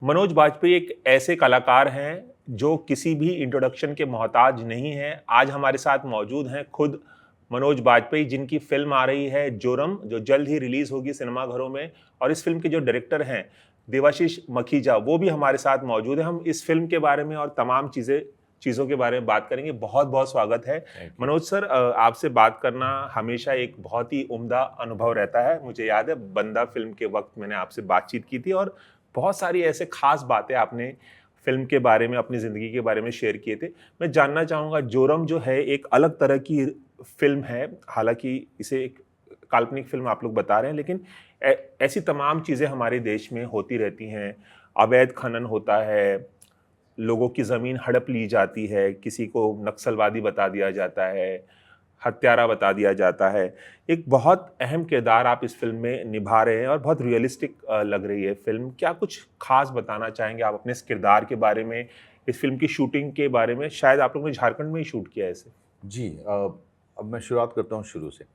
मनोज बाजपेयी एक ऐसे कलाकार हैं जो किसी भी इंट्रोडक्शन के मोहताज नहीं हैं। आज हमारे साथ मौजूद हैं खुद मनोज बाजपेयी, जिनकी फिल्म आ रही है जोरम, जो जल्द ही रिलीज होगी सिनेमाघरों में। और इस फिल्म के जो डायरेक्टर हैं देवाशीष मखीजा, वो भी हमारे साथ मौजूद हैं। हम इस फिल्म के बारे में और तमाम चीज़ों के बारे में बात करेंगे। बहुत बहुत स्वागत है मनोज सर। आपसे बात करना हमेशा एक बहुत ही उम्दा अनुभव रहता है। मुझे याद है बंदा फिल्म के वक्त मैंने आपसे बातचीत की थी और बहुत सारी ऐसे खास बातें आपने फिल्म के बारे में, अपनी ज़िंदगी के बारे में शेयर किए थे। मैं जानना चाहूँगा, जोरम जो है एक अलग तरह की फिल्म है। हालांकि इसे एक काल्पनिक फिल्म आप लोग बता रहे हैं, लेकिन ऐसी तमाम चीज़ें हमारे देश में होती रहती हैं। अवैध खनन होता है, लोगों की ज़मीन हड़प ली जाती है, किसी को नक्सलवादी बता दिया जाता है, हत्यारा बता दिया जाता है। एक बहुत अहम किरदार आप इस फिल्म में निभा रहे हैं और बहुत रियलिस्टिक लग रही है फिल्म। क्या कुछ खास बताना चाहेंगे आप अपने इस किरदार के बारे में, इस फिल्म की शूटिंग के बारे में? शायद आप लोगों ने झारखंड में ही शूट किया है इसे। जी, अब मैं शुरुआत करता हूँ शुरू से।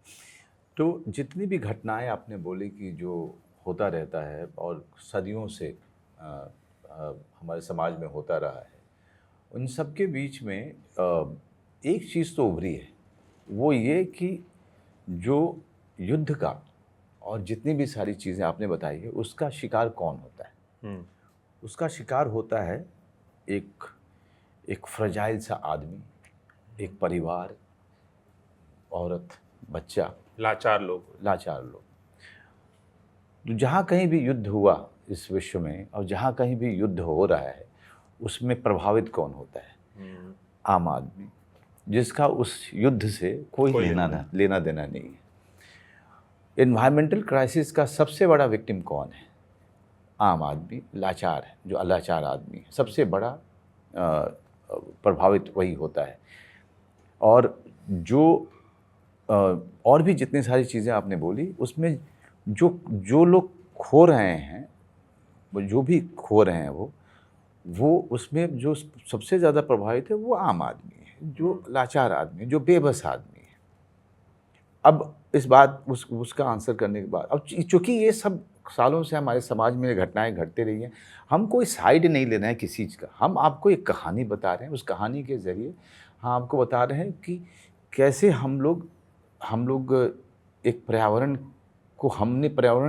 तो जितनी भी घटनाएं आपने बोली कि जो होता रहता है और सदियों से हमारे समाज में होता रहा है, उन सब के बीच में एक चीज़ तो उभरी है, वो ये कि जो युद्ध का और जितनी भी सारी चीज़ें आपने बताई है, उसका शिकार कौन होता है? उसका शिकार होता है एक एक फ्रजाइल सा आदमी, एक परिवार, औरत, बच्चा, लाचार लोग। तो जहाँ कहीं भी युद्ध हुआ इस विश्व में और जहाँ कहीं भी युद्ध हो रहा है, उसमें प्रभावित कौन होता है? आम आदमी, जिसका उस युद्ध से कोई लेना देना नहीं है। एनवायरमेंटल क्राइसिस का सबसे बड़ा विक्टिम कौन है? आम आदमी, लाचार है, जो लाचार आदमी है, सबसे बड़ा प्रभावित वही होता है। और जो और भी जितनी सारी चीज़ें आपने बोली, उसमें जो लोग खो रहे हैं, जो भी खो रहे हैं, वो उसमें जो सबसे ज़्यादा प्रभावित है वो आम आदमी है, जो लाचार आदमी है, जो बेबस आदमी है। अब इस बात उसका आंसर करने के बाद, अब चूँकि ये सब सालों से हमारे समाज में घटनाएं घटती रही हैं, हम कोई साइड नहीं ले रहे हैं किसी चीज़ का। हम आपको एक कहानी बता रहे हैं, उस कहानी के ज़रिए हम आपको बता रहे हैं कि कैसे हम लोग एक पर्यावरण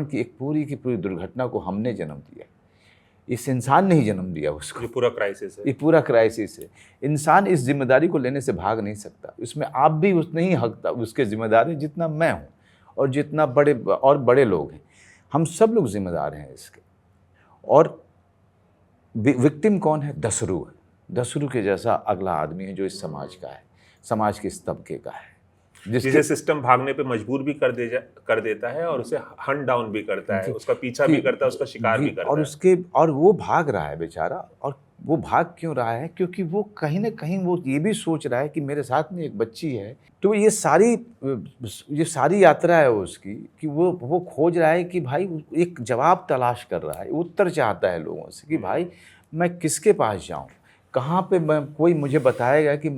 की एक पूरी की पूरी दुर्घटना को हमने जन्म दिया। इस इंसान ने ही जन्म दिया उसको। ये पूरा क्राइसिस है। ये पूरा क्राइसिस है। इंसान इस जिम्मेदारी को लेने से भाग नहीं सकता। इसमें आप भी उतने ही हकदार, उसके जिम्मेदार हैं जितना मैं हूँ और जितना बड़े लोग हैं। हम सब लोग जिम्मेदार हैं इसके। और विक्टिम कौन है? दसरू है। दसरू के जैसा अगला आदमी है जो इस समाज का है, समाज के इस तबके का है, जिसे सिस्टम भागने पे मजबूर भी कर देता है और उसे हंट डाउन भी करता है, उसका पीछा भी करता है, उसका शिकार भी करता है। और वो भाग रहा है बेचारा। और वो भाग क्यों रहा है? क्योंकि वो कहीं ना कहीं वो ये भी सोच रहा है कि मेरे साथ में एक बच्ची है। तो ये सारी यात्रा है उसकी कि वो खोज रहा है कि भाई, एक जवाब तलाश कर रहा है, उत्तर चाहता है लोगों से कि भाई मैं किसके पास जाऊँ, कहाँ पे कोई मुझे बताएगा कि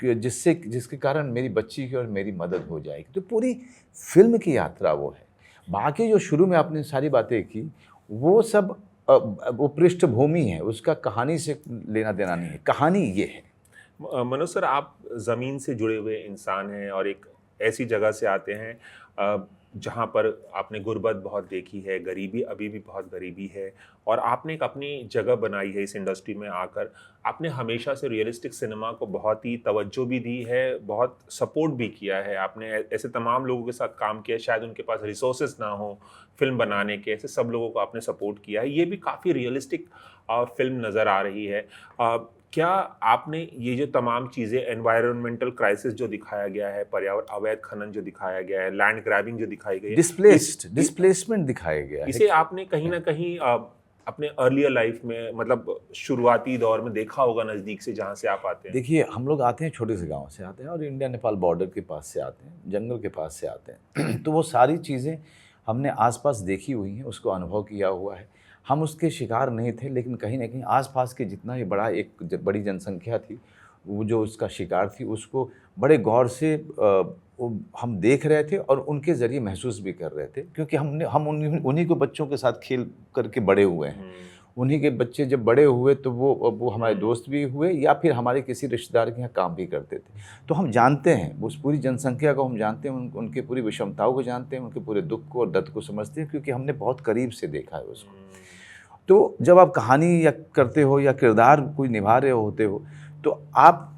जिसके कारण मेरी बच्ची की और मेरी मदद हो जाएगी। तो पूरी फिल्म की यात्रा वो है। बाकी जो शुरू में आपने सारी बातें की, वो सब वो पृष्ठभूमि है, उसका कहानी से लेना देना नहीं है। कहानी ये है। मनोज सर, आप ज़मीन से जुड़े हुए इंसान हैं और एक ऐसी जगह से आते हैं जहाँ पर आपने गुर्बत बहुत देखी है, गरीबी, अभी भी बहुत गरीबी है, और आपने एक अपनी जगह बनाई है इस इंडस्ट्री में आकर। आपने हमेशा से रियलिस्टिक सिनेमा को बहुत ही तवज्जो भी दी है, बहुत सपोर्ट भी किया है। आपने ऐसे तमाम लोगों के साथ काम किया, शायद उनके पास रिसोर्सेज ना हो फिल्म बनाने के, ऐसे सब लोगों को आपने सपोर्ट किया है। ये भी काफ़ी रियलिस्टिक फिल्म नज़र आ रही है। क्या आपने ये जो तमाम चीज़ें, एनवायरमेंटल क्राइसिस जो दिखाया गया है, पर्यावरण अवैध खनन जो दिखाया गया है, लैंड ग्रैबिंग जो दिखाई गई है, डिस्प्लेसमेंट दिखाया गया है, इसे आपने कहीं ना कहीं अपने अर्लियर लाइफ में, मतलब शुरुआती दौर में देखा होगा नज़दीक से, जहाँ से आप आते हैं? देखिए, हम लोग आते हैं, छोटे से गांव से आते हैं और इंडिया नेपाल बॉर्डर के पास से आते हैं, जंगल के पास से आते हैं। तो वो सारी चीज़ें हमने आसपास देखी हुई हैं, उसको अनुभव किया हुआ है। हम उसके शिकार नहीं थे, लेकिन कहीं ना कहीं आसपास के जितना भी बड़ी जनसंख्या थी, वो जो उसका शिकार थी, उसको बड़े गौर से हम देख रहे थे और उनके ज़रिए महसूस भी कर रहे थे, क्योंकि हम उन्हीं को बच्चों के साथ खेल करके बड़े हुए हैं। उन्हीं के बच्चे जब बड़े हुए तो वो हमारे दोस्त भी हुए या फिर हमारे किसी रिश्तेदार के यहाँ काम भी करते थे। तो हम जानते हैं उस पूरी जनसंख्या को, हम जानते हैं उनके पूरी विषमताओं को जानते हैं, उनके पूरे दुख को और दर्द को समझते हैं, क्योंकि हमने बहुत करीब से देखा है उसको। तो जब आप कहानी या करते हो या किरदार कोई निभा रहे होते हो, तो आप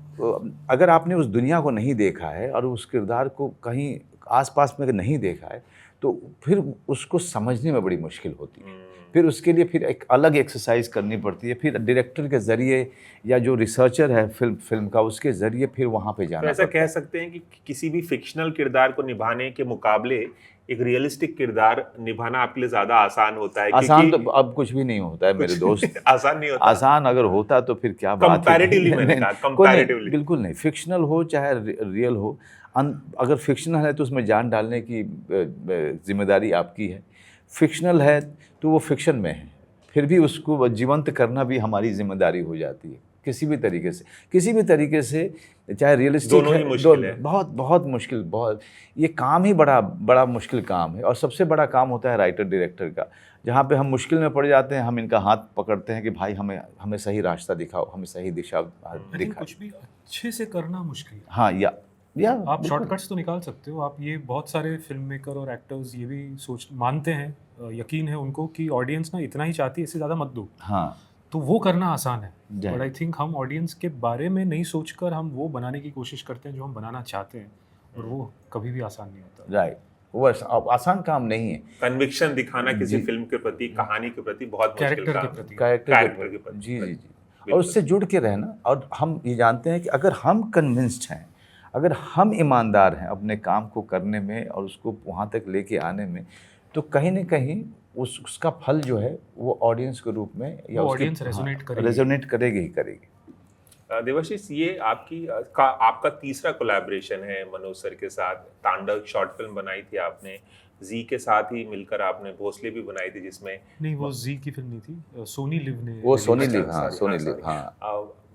अगर आपने उस दुनिया को नहीं देखा है और उस किरदार को कहीं आसपास में नहीं देखा है, तो फिर उसको समझने में बड़ी मुश्किल होती है। फिर उसके लिए फिर एक अलग एक्सरसाइज करनी पड़ती है, फिर डायरेक्टर के ज़रिए या जो रिसर्चर है फिल्म का, उसके ज़रिए फिर वहाँ पे जाना। तो ऐसा कह सकते हैं कि किसी भी फिक्शनल किरदार को निभाने के मुकाबले एक रियलिस्टिक किरदार निभाना आपके लिए ज़्यादा आसान होता है। आसान तो अब कुछ भी नहीं होता है मेरे दोस्त। आसान नहीं होता। आसान अगर होता तो फिर क्या बात है। कंपैरेटिवली मैंने कहा, कंपैरेटिवली बिल्कुल नहीं, फिक्शनल हो चाहे रियल हो, अगर फिक्शनल है तो उसमें जान डालने की जिम्मेदारी आपकी है। फिक्शनल है तो वो फिक्शन में है, फिर भी उसको जीवंत करना भी हमारी जिम्मेदारी हो जाती है किसी भी तरीके से, चाहे रियलिस्टिक दोनों ही मुश्किल है। बहुत बहुत मुश्किल, बहुत, ये काम ही बड़ा मुश्किल काम है। और सबसे बड़ा काम होता है राइटर डायरेक्टर का, जहाँ पे हम मुश्किल में पड़ जाते हैं, हम इनका हाथ पकड़ते हैं कि भाई हमें सही रास्ता दिखाओ, हमें सही दिशा दिखाओ। कुछ भी अच्छे से करना मुश्किल है। हाँ, या आप शॉर्टकट्स तो निकाल सकते हो। आप ये बहुत सारे फिल्म मेकर और एक्टर्स ये भी मानते हैं, यकीन है उनको कि ऑडियंस ना इतना ही चाहती है, इससे ज़्यादा मत दो। हाँ, तो वो करना आसान है, बट आई थिंक हम ऑडियंस के बारे में नहीं सोचकर हम वो बनाने की कोशिश करते हैं जो हम बनाना चाहते हैं, और वो कभी भी आसान नहीं होता। राइट, वो आसान काम नहीं है। कन्विक्शन दिखाना किसी फिल्म के प्रति, कहानी के प्रति बहुत मुश्किल काम है। कैरेक्टर के प्रति। जी, और उससे जुड़ के रहना। और हम ये जानते हैं कि अगर हम कन्विंस्ड हैं, अगर हम ईमानदार हैं अपने काम को करने में और उसको वहाँ तक लेके आने में, तो कहीं न कहीं उसका फल जो है वो ऑडियंस के रूप में या ऑडियंस रेजोनेट करेगी ही करेगी। देवाशीष, ये आपका तीसरा कोलैबोरेशन है मनोज सर के साथ। तांडव शॉर्ट फिल्म बनाई थी आपने, जी के साथ ही मिलकर आपने भोसले भी बनाई थी, जिसमें नहीं, वो जी की फिल्म नहीं थी, सोनी लिव ने, वो सोनी लिव, हाँ,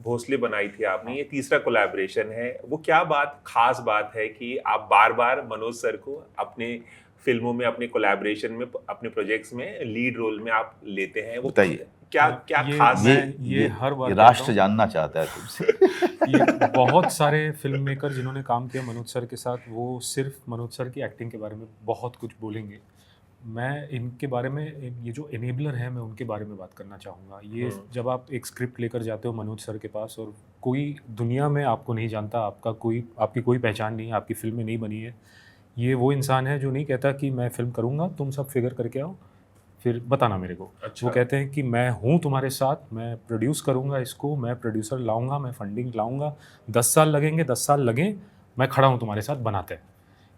भोसले बनाई थी आपने। ये तीसरा कोलैबोरेशन है। वो क्या खास बात है कि आप बार बार मनोज सर को अपने फिल्मों में, अपने कोलैबोरेशन में, अपने प्रोजेक्ट्स में लीड रोल में आप लेते हैं? वो बताइए क्या खास है? ये हर बार राष्ट्र जानना चाहता है तुमसे। ये बहुत सारे फिल्म मेकर जिन्होंने काम किया मनोज सर के साथ, वो सिर्फ मनोज सर की एक्टिंग के बारे में बहुत कुछ बोलेंगे। मैं इनके बारे में, ये जो एनेबलर हैं, मैं उनके बारे में बात करना चाहूँगा। ये जब आप एक स्क्रिप्ट लेकर जाते हो मनोज सर के पास और कोई दुनिया में आपको नहीं जानता, आपकी कोई पहचान नहीं है, आपकी फिल्में नहीं बनी है, ये वो इंसान है जो नहीं कहता कि मैं फिल्म करूँगा, तुम सब फिगर करके आओ फिर बताना मेरे को। अच्छा। वो कहते हैं कि मैं हूँ तुम्हारे साथ, मैं प्रोड्यूस करूँगा इसको, मैं प्रोड्यूसर लाऊँगा, मैं फंडिंग लाऊँगा, 10 साल लगेंगे, 10 साल लगें, मैं खड़ा हूँ तुम्हारे साथ, बनाते हैं।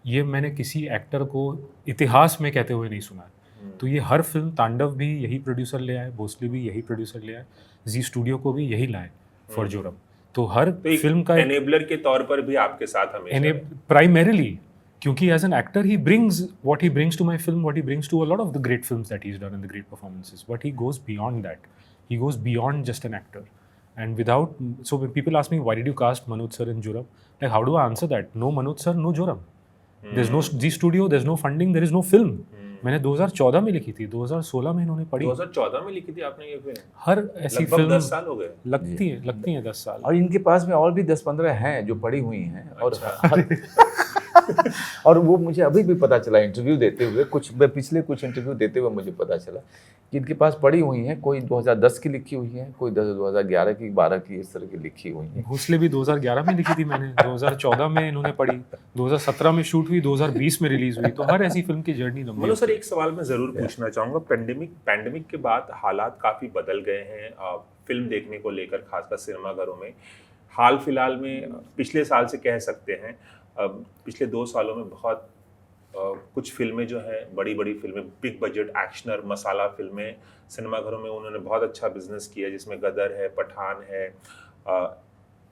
ये मैंने किसी एक्टर को इतिहास में कहते हुए नहीं सुना है। तो ये हर फिल्म, तांडव भी यही प्रोड्यूसर ले आए, भोसले भी यही प्रोड्यूसर ले आए, जी स्टूडियो को भी यही लाए फॉर जोरम। तो हर फिल्म का एनेबलर के तौर पर भी आपके साथ हमेशा प्राइमरीली, क्योंकि as an actor he brings what he brings to my film, what he brings to a lot of the great films that he's done and the great performances, but he goes beyond that. He goes beyond just an actor. And without, so when people ask me why did you cast Manoj sir in Joram, like how do I answer that? No Manoj sir, no Joram. There's no G studio, there's no funding, there is no film. मैंने 2014 में लिखी थी, 2016 में इन्होंने पढ़ी। 2014 में लिखी थी आपने ये फिल्म? हर ऐसी फिल्म 10 साल हो गए लगती हैं 10 साल। और इनके पास में और भी 10-15 हैं जो पढ़ी हुई हैं। और वो मुझे अभी भी पता चला इंटरव्यू देते हुए, पिछले कुछ इंटरव्यू देते हुए मुझे पता चला कि इनके पास पढ़ी हुई हैं। कोई 2010 की लिखी हुई है, कोई 2011 की, 12 की, इस तरह की लिखी हुई है। भोसले भी 2011 में लिखी थी मैंने, 2014 में इन्होंने पढ़ी, 2017 में शूट हुई, 2020 में रिलीज हुई। तो हर ऐसी फिल्म की जर्नी लंबी। मनोज सर, एक सवाल मैं जरूर पूछना चाहूँगा। पैंडेमिक के बाद हालात काफ़ी बदल गए हैं फिल्म देखने को लेकर, खासकर सिनेमाघरों में। हाल फिलहाल में, पिछले साल से कह सकते हैं, पिछले 2 सालों में बहुत कुछ फिल्में जो हैं, बड़ी बड़ी फिल्में, बिग बजट एक्शनर मसाला फिल्में सिनेमाघरों में उन्होंने बहुत अच्छा बिजनेस किया, जिसमें गदर है, पठान है,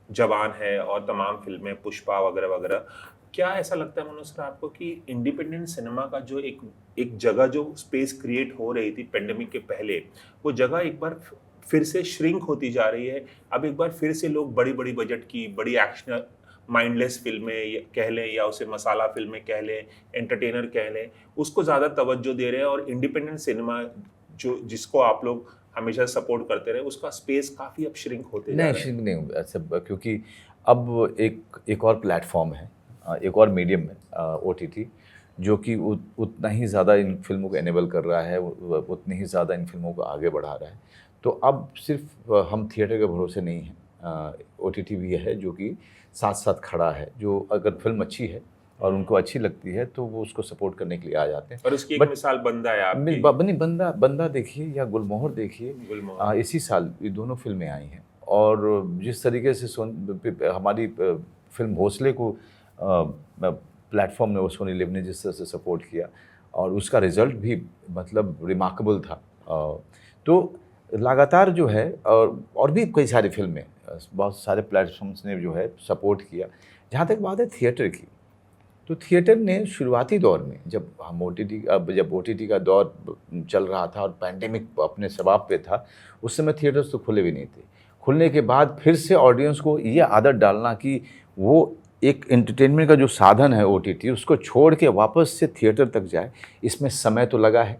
जवान है और तमाम फिल्में, पुष्पा वगैरह वगैरह। क्या ऐसा लगता है मनोज सर आपको कि इंडिपेंडेंट सिनेमा का जो एक जगह, जो स्पेस क्रिएट हो रही थी पेंडेमिक के पहले, वो जगह एक बार फिर से श्रिंक होती जा रही है? अब एक बार फिर से लोग बड़ी बड़ी बजट की, बड़ी एक्शनर माइंडलेस फिल्में कह लें या उसे मसाला फिल्में कह लें, एंटरटेनर कह लें, उसको ज़्यादा तवज्जो दे रहे हैं, और इंडिपेंडेंट सिनेमा जिसको आप लोग हमेशा सपोर्ट करते रहे, उसका स्पेस काफ़ी अब श्रिंक होते जा नहीं, रहा है। श्रिंक नहीं ऐसे, क्योंकि अब एक और प्लेटफॉर्म है, एक और मीडियम है, OTT, जो कि उतना ही ज़्यादा इन फिल्मों को एनेबल कर रहा है, उतनी ही ज़्यादा इन फिल्मों को आगे बढ़ा रहा है। तो अब सिर्फ हम थिएटर के भरोसे नहीं हैं, OTT भी है जो कि साथ साथ खड़ा है, जो अगर फिल्म अच्छी है और उनको अच्छी लगती है तो वो उसको सपोर्ट करने के लिए आ जाते हैं। और उसकी एक But- मिसाल बंदा है आपकी। बनी बंदा देखिए या गुलमोहर देखिए, गुलमोहर। इसी साल ये दोनों फिल्में आई हैं, और जिस तरीके से हमारी फिल्म भोसले को प्लेटफॉर्म ने, वो सोनी लिव ने जिस तरह से सपोर्ट किया, और उसका रिजल्ट भी मतलब रिमार्केबल था। तो लगातार जो है, और भी कई सारी फिल्में, बहुत सारे प्लेटफॉर्म्स ने जो है सपोर्ट किया। जहाँ तक बात है थिएटर की, तो थिएटर ने शुरुआती दौर में, जब OTT का दौर चल रहा था और पैंडेमिक अपने शबाब पे था, उस समय थिएटर्स तो खुले भी नहीं थे। खुलने के बाद फिर से ऑडियंस को ये आदत डालना कि वो एक एंटरटेनमेंट का जो साधन है OTT, उसको छोड़ के वापस से थिएटर तक जाए, इसमें समय तो लगा है।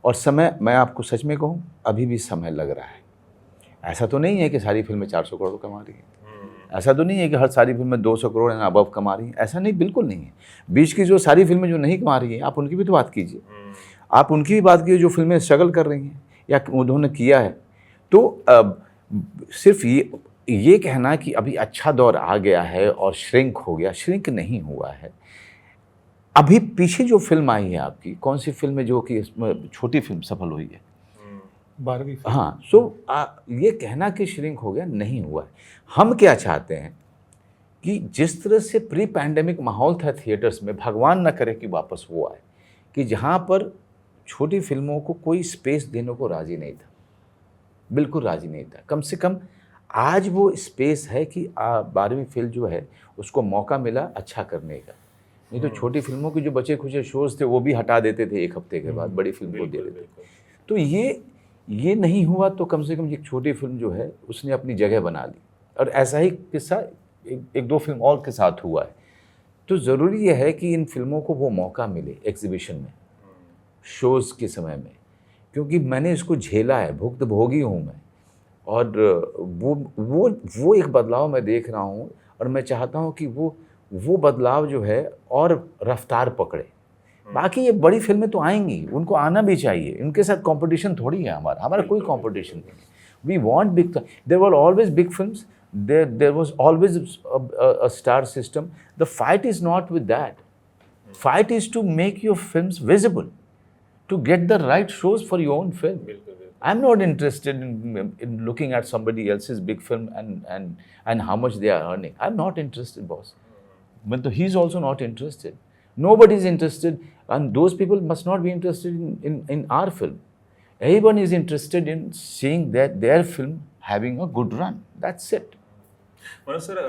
और समय, मैं आपको सच में कहूँ, अभी भी समय लग रहा है। ऐसा तो नहीं है कि सारी फिल्में 400 करोड़ कमा रही हैं, ऐसा तो नहीं है कि हर सारी फिल्में 200 करोड़ या अबव कमा रही हैं, ऐसा नहीं, बिल्कुल नहीं है। बीच की जो सारी फिल्में जो नहीं कमा रही हैं, आप उनकी भी तो बात कीजिए। आप उनकी भी बात कीजिए जो फिल्में स्ट्रगल कर रही हैं या उन्होंने किया है। तो सिर्फ ये कहना कि अभी अच्छा दौर आ गया है और श्रिंक हो गया, श्रिंक नहीं हुआ है। अभी पीछे जो फिल्म आई है आपकी, कौन सी फिल्म है जो कि इसमें छोटी फिल्म सफल हुई है? 12वीं फिल्म। हाँ, ये कहना कि श्रिंक हो गया, नहीं हुआ है। हम क्या चाहते हैं कि जिस तरह से प्री पैंडेमिक माहौल था थिएटर्स में, भगवान न करे कि वापस वो आए, कि जहाँ पर छोटी फिल्मों को कोई स्पेस देने को राजी नहीं था, बिल्कुल राजी नहीं था। कम से कम आज वो स्पेस है कि 12वीं फिल्म जो है उसको मौका मिला अच्छा करने का। नहीं तो छोटी फिल्मों के जो बचे खुचे शोज़ थे वो भी हटा देते थे एक हफ्ते के बाद, बड़ी फिल्म को दे देते थे। तो ये नहीं हुआ, तो कम से कम एक छोटी फिल्म जो है उसने अपनी जगह बना ली। और ऐसा ही किस्सा एक दो फिल्म और के साथ हुआ है। तो ज़रूरी यह है कि इन फिल्मों को वो मौका मिले एग्जीबिशन में, शोज़ के समय में, क्योंकि मैंने इसको झेला है, भुक्तभोगी हूँ मैं। और वो एक बदलाव मैं देख रहा हूँ, और मैं चाहता हूँ कि वो बदलाव जो है और रफ्तार पकड़े। बाकी ये बड़ी फिल्में तो आएंगी, उनको आना भी चाहिए, उनके साथ कंपटीशन थोड़ी है हमारा कोई कंपटीशन नहीं है। We want big, there were always big films, there was always a star system. The fight is not with that, fight is to make your films visible, to get the right shows for your own film. I'm not interested in looking at somebody else's big film and how much they are earning. I'm not interested, boss. But he's also not interested. Nobody is interested, and those people must not be interested in our film. Everyone is interested in seeing their film having a good run. That's it. Manoj sir,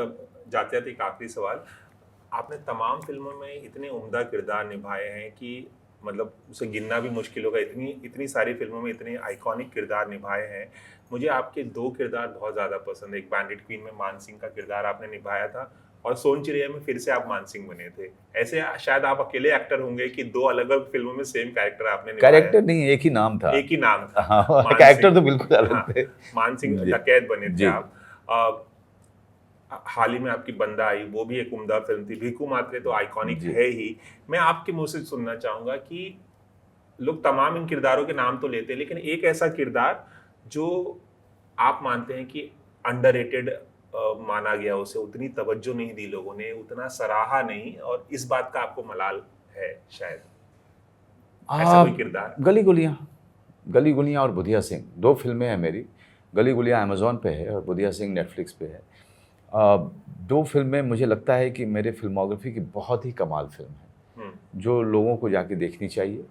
जाते जाते एक आखिरी सवाल, आपने तमाम फिल्मों में इतने उम्दा किरदार निभाए हैं कि मतलब उसे गिनना भी मुश्किल होगा, इतनी सारी फिल्मों में इतने आइकॉनिक किरदार निभाए हैं। मुझे आपके दो किरदार बहुत ज़्यादा पसंद है। एक बैंडिट क्वीन में मान सिंह का किरदार आपने निभाया था, और सोन चिड़िया में फिर से आप मान सिंह बने थे। ऐसे शायद आप अकेले एक्टर होंगे कि दो अलग अलग फिल्मों में सेम कैरेक्टर आपने निभाया। कैरेक्टर नहीं, एक ही नाम था। एक ही नाम था। हाँ, कैरेक्टर तो बिल्कुल अलग हाँ, थे। मान सिंह डकैत बने थे आप। हाल ही में आपकी बंदा आई, वो भी एक उम्दा फिल्म थी। भीखू मात्रे तो आइकॉनिक है ही। मैं आपके मुंह से सुनना चाहूंगा कि लोग तमाम इन किरदारों के नाम तो लेते हैं, लेकिन एक ऐसा किरदार जो आप मानते हैं कि अंडररेटेड माना गया, उसे उतनी तवज्जो नहीं दी लोगों ने, उतना सराहा नहीं, और इस बात का आपको मलाल है शायद, ऐसा कोई किरदार? गली गुलियाँ और बुधिया सिंह, दो फिल्में हैं मेरी। गली गुलियाँ अमेज़ॉन पे है और बुधिया सिंह नेटफ्लिक्स पे है। दो फिल्में मुझे लगता है कि मेरे फिल्मोग्राफी की बहुत ही कमाल फिल्म है, जो लोगों को जाके देखनी चाहिए।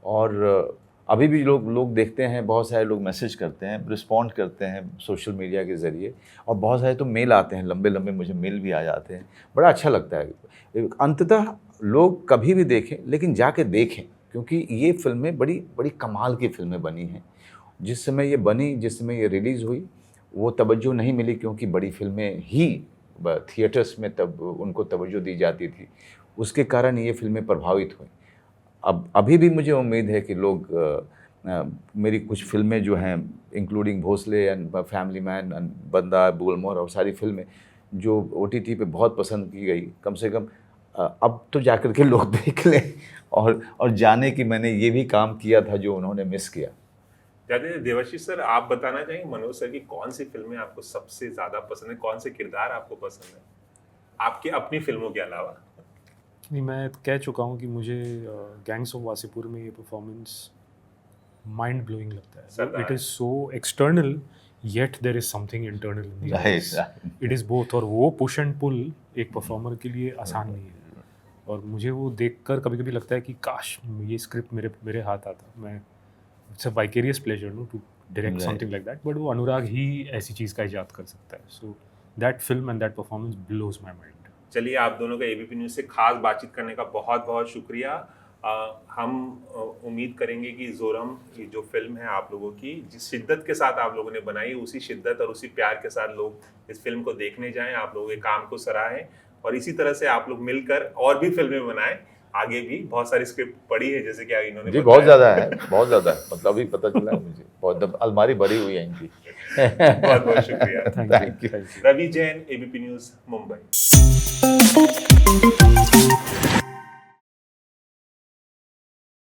और अभी भी लोग देखते हैं, बहुत सारे लोग मैसेज करते हैं, रिस्पॉन्ड करते हैं सोशल मीडिया के ज़रिए, और बहुत सारे तो मेल आते हैं, लंबे लंबे मुझे मेल भी आ जाते हैं। बड़ा अच्छा लगता है। अंततः लोग कभी भी देखें, लेकिन जाके देखें, क्योंकि ये फिल्में बड़ी बड़ी कमाल की फिल्में बनी हैं। जिस समय ये बनी, जिस समय ये रिलीज़ हुई, वो तवज्जो नहीं मिली, क्योंकि बड़ी फिल्में ही थिएटर्स में तब उनको तवज्जो दी जाती थी, उसके कारण ये फिल्में प्रभावित हुई। अब अभी भी मुझे उम्मीद है कि लोग मेरी कुछ फिल्में जो हैं including Bhonsle and family man and Bandaa Gulmohar और सारी फिल्में जो OTT पे बहुत पसंद की गई, कम से कम अब तो जाकर के लोग देख लें और जाने कि मैंने ये भी काम किया था जो उन्होंने मिस किया। जाते देवाशीष सर, आप बताना चाहेंगे मनोज सर की कौन सी फिल्में आपको सबसे ज़्यादा पसंद है, कौन से किरदार आपको पसंद है आपकी अपनी फिल्मों के अलावा? नहीं, मैं कह चुका हूँ कि मुझे गैंग्स ऑफ वासेपुर में ये परफॉर्मेंस माइंड ब्लोइंग लगता है। सरदार। It is so external yet there is something internal in the Right. It is both. और वो पुश एंड पुल एक परफॉर्मर के लिए आसान नहीं है, और मुझे वो देखकर कभी कभी लगता है कि काश ये स्क्रिप्ट मेरे हाथ आता। मैं it's a vicarious pleasure no to direct Right. Something like that, but वो अनुराग ही ऐसी चीज़ का इजाद कर सकता है। So that film and that performance blows my mind. चलिए, आप दोनों का ABP न्यूज़ से खास बातचीत करने का बहुत बहुत शुक्रिया। हम उम्मीद करेंगे कि जोरम ये जो फिल्म है आप लोगों की, जिस शिद्दत के साथ आप लोगों ने बनाई, उसी शिद्दत और उसी प्यार के साथ लोग इस फिल्म को देखने जाएं, आप लोगों के काम को सराहें, और इसी तरह से आप लोग मिलकर और भी फिल्में बनाएं। आगे भी बहुत सारी स्क्रिप्ट पड़ी है, जैसे कि इन्होंने जी बहुत ज़्यादा है, बहुत ज़्यादा है, मतलब अभी पता चला है मुझे, बहुत अलमारी भरी हुई है इनकी। बहुत बहुत शुक्रिया। Thank you. Ravi Jain, ABP news, Mumbai.